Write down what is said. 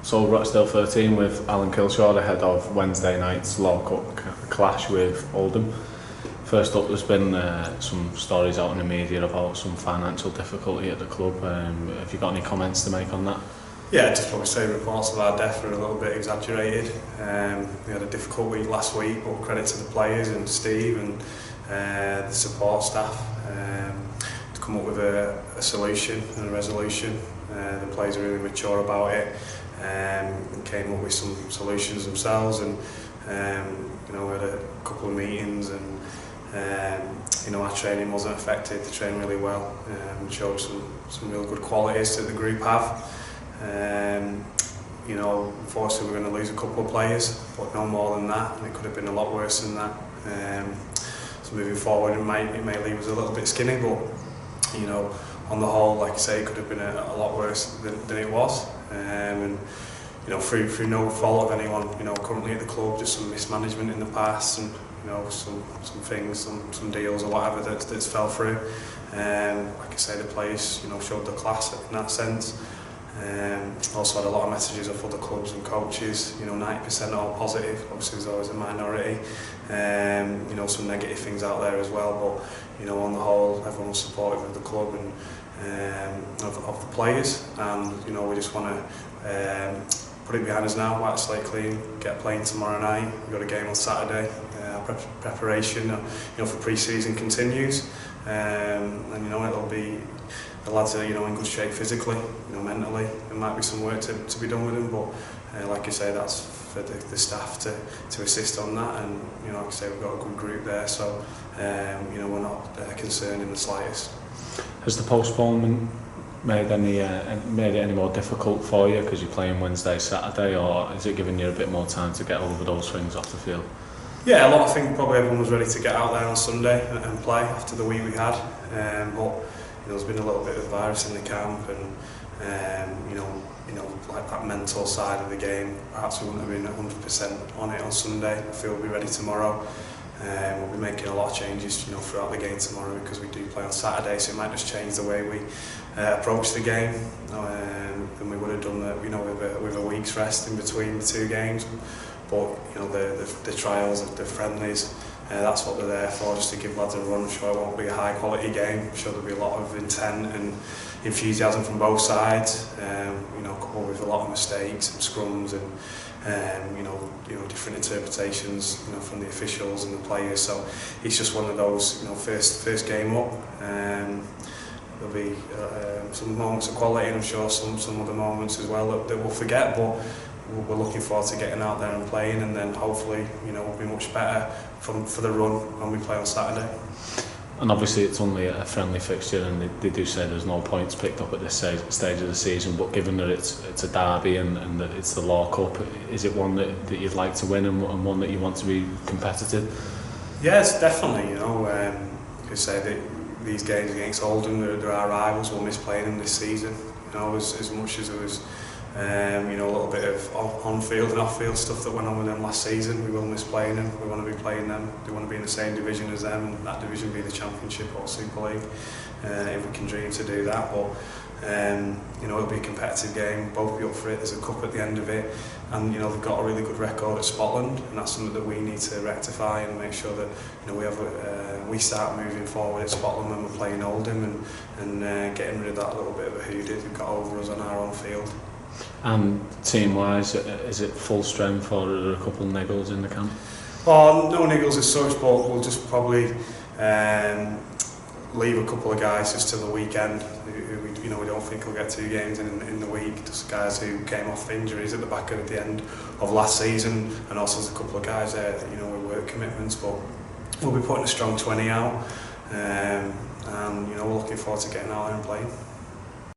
So Rochdale 13 with Alan Kilshaw ahead of Wednesday night's Law Cup clash with Oldham. First up, there's been some stories out in the media about some financial difficulty at the club. Have you got any comments to make on that? Yeah, just probably say reports of our death are a little bit exaggerated. We had a difficult week last week, but credit to the players and Steve and the support staff to come up with a solution and a resolution. The players are really mature about it and came up with some solutions themselves, and we had a couple of meetings, and our training wasn't affected. They trained really well, showed some real good qualities that the group have. Unfortunately we're going to lose a couple of players, but no more than that, and it could have been a lot worse than that. So moving forward it may leave us a little bit skinny, but on the whole, like I say, it could have been a lot worse than it was. And through no fault of anyone, currently at the club, just some mismanagement in the past, and some things, some deals or whatever that's fell through. Like I say, the players showed the class in that sense. Also had a lot of messages off other clubs and coaches, 90% all positive. Obviously there's always a minority, some negative things out there as well, but on the whole everyone was supportive of the club and of the players, and we just want to put it behind us now, wipe the slate clean, get playing tomorrow night. We've got a game on Saturday. Preparation for pre-season continues, and it'll be, the lads are in good shape physically, mentally. There might be some work to be done with them, but like I say, that's for the staff to assist on that, and like I say, we've got a good group there, so we're not concerned in the slightest. Has the postponement made it any more difficult for you because you're playing Wednesday, Saturday, or is it giving you a bit more time to get over those things off the field? Yeah, I think probably everyone was ready to get out there on Sunday and play after the week we had, but there's been a little bit of virus in the camp, and like that mental side of the game, perhaps we wouldn't have been 100% on it on Sunday. I feel we'll be ready tomorrow. We'll be making a lot of changes throughout the game tomorrow, because we do play on Saturday, so it might just change the way we approach the game than we would have done with a week's rest in between the two games. But the trials, the friendlies, that's what they're there for, just to give lads a run. I'm sure it won't be a high quality game. I'm sure there'll be a lot of intent and enthusiasm from both sides, coupled with a lot of mistakes and scrums and different interpretations from the officials and the players. So it's just one of those, first game up. There'll be some moments of quality, and I'm sure some other moments as well that we'll forget, but we're looking forward to getting out there and playing, and then hopefully we'll be much better for the run when we play on Saturday. And obviously it's only a friendly fixture, and they do say there's no points picked up at this stage of the season, but given that it's a derby and that it's the Law Cup, is it one that you'd like to win and one that you want to be competitive? Yeah, it's definitely, you could say that these games against Oldham, they're our rivals. We'll miss playing them this season, as much as it was a little bit of on-field and off-field stuff that went on with them last season. We will miss playing them. We want to be playing them. We want to be in the same division as them, and that division be the Championship or Super League, if we can dream to do that. But it'll be a competitive game. We'll both be up for it. There's a cup at the end of it, and they've got a really good record at Scotland, and that's something that we need to rectify and make sure that we start moving forward at Scotland when we're playing Oldham, and getting rid of that little bit of a hoodoo who got over us on our own field. And team-wise, is it full strength, or are there a couple of niggles in the camp? Well, no niggles as such, but we'll just probably leave a couple of guys just till the weekend who we don't think will get 2 games in the week. Just guys who came off injuries at the end of last season, and also there's a couple of guys there that with work commitments. But we'll be putting a strong 20 out, and we're looking forward to getting out there and playing.